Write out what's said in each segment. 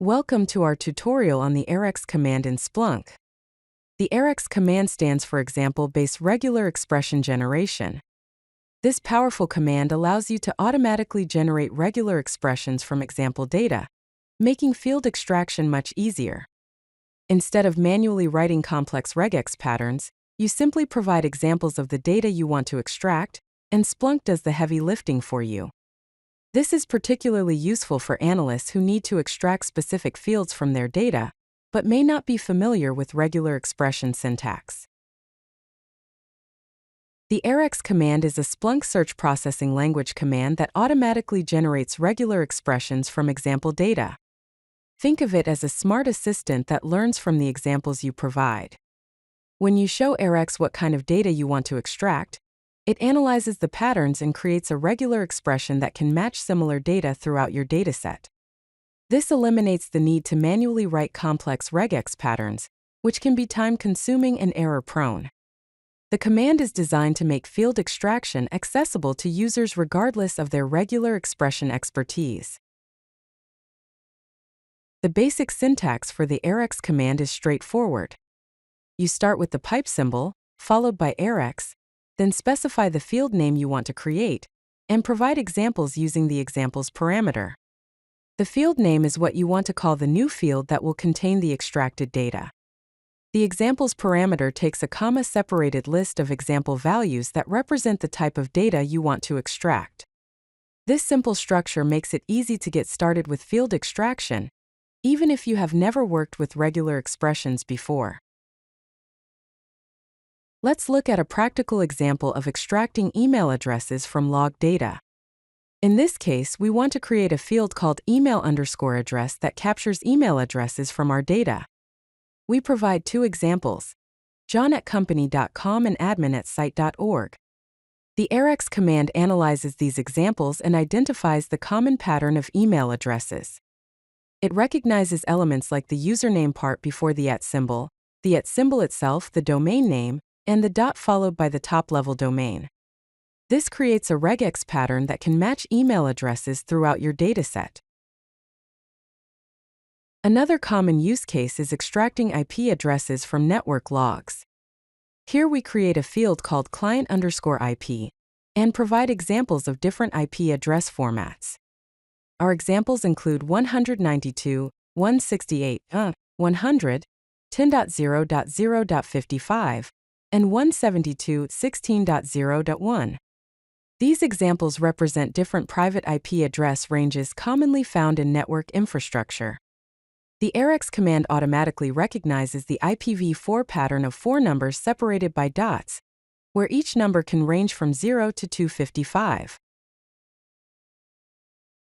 Welcome to our tutorial on the erex command in Splunk. The erex command stands for example-based regular expression generation. This powerful command allows you to automatically generate regular expressions from example data, making field extraction much easier. Instead of manually writing complex regex patterns, you simply provide examples of the data you want to extract, and Splunk does the heavy lifting for you. This is particularly useful for analysts who need to extract specific fields from their data, but may not be familiar with regular expression syntax. The erex command is a Splunk search processing language command that automatically generates regular expressions from example data. Think of it as a smart assistant that learns from the examples you provide. When you show erex what kind of data you want to extract, it analyzes the patterns and creates a regular expression that can match similar data throughout your dataset. This eliminates the need to manually write complex regex patterns, which can be time-consuming and error-prone. The command is designed to make field extraction accessible to users regardless of their regular expression expertise. The basic syntax for the erex command is straightforward. You start with the pipe symbol, followed by erex, then specify the field name you want to create, and provide examples using the examples parameter. The field name is what you want to call the new field that will contain the extracted data. The examples parameter takes a comma-separated list of example values that represent the type of data you want to extract. This simple structure makes it easy to get started with field extraction, even if you have never worked with regular expressions before. Let's look at a practical example of extracting email addresses from log data. In this case, we want to create a field called email_address that captures email addresses from our data. We provide two examples, john@company.com and admin@site.org. The erex command analyzes these examples and identifies the common pattern of email addresses. It recognizes elements like the username part before the @symbol, the @symbol itself, the domain name, and the dot followed by the top-level domain. This creates a regex pattern that can match email addresses throughout your dataset. Another common use case is extracting IP addresses from network logs. Here we create a field called client_IP and provide examples of different IP address formats. Our examples include 192.168, 100, 10.0.0.55, and 172.16.0.1. These examples represent different private IP address ranges commonly found in network infrastructure. The erex command automatically recognizes the IPv4 pattern of four numbers separated by dots, where each number can range from 0 to 255.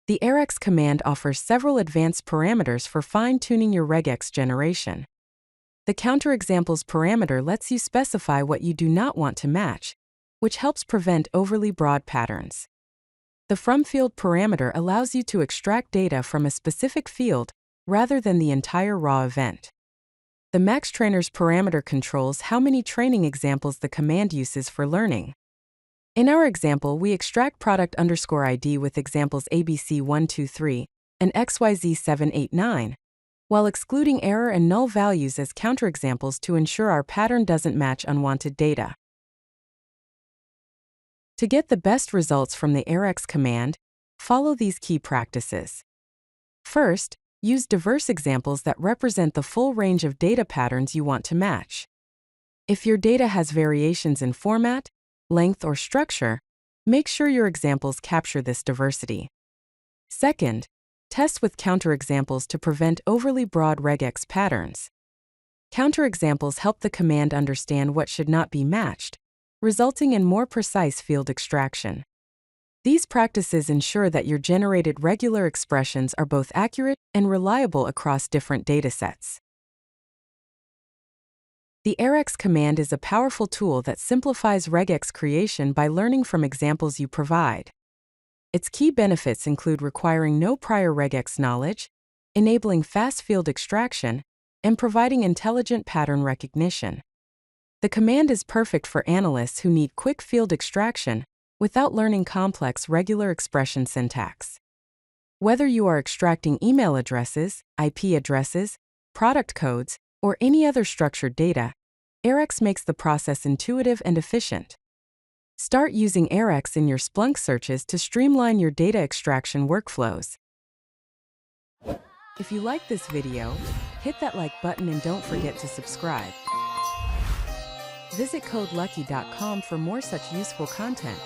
The erex command offers several advanced parameters for fine-tuning your regex generation. The counterexamples parameter lets you specify what you do not want to match, which helps prevent overly broad patterns. The fromfield parameter allows you to extract data from a specific field rather than the entire raw event. The maxtrainers parameter controls how many training examples the command uses for learning. In our example, we extract product_ID with examples ABC123 and XYZ789, while excluding error and null values as counterexamples to ensure our pattern doesn't match unwanted data. To get the best results from the erex command, follow these key practices. First, use diverse examples that represent the full range of data patterns you want to match. If your data has variations in format, length, or structure, make sure your examples capture this diversity. Second, test with counterexamples to prevent overly broad regex patterns. Counterexamples help the command understand what should not be matched, resulting in more precise field extraction. These practices ensure that your generated regular expressions are both accurate and reliable across different datasets. The erex command is a powerful tool that simplifies regex creation by learning from examples you provide. Its key benefits include requiring no prior regex knowledge, enabling fast field extraction, and providing intelligent pattern recognition. The command is perfect for analysts who need quick field extraction without learning complex regular expression syntax. Whether you are extracting email addresses, IP addresses, product codes, or any other structured data, Erex makes the process intuitive and efficient. Start using Erex in your Splunk searches to streamline your data extraction workflows. If you like this video, hit that like button and don't forget to subscribe. Visit CodeLucky.com for more such useful content.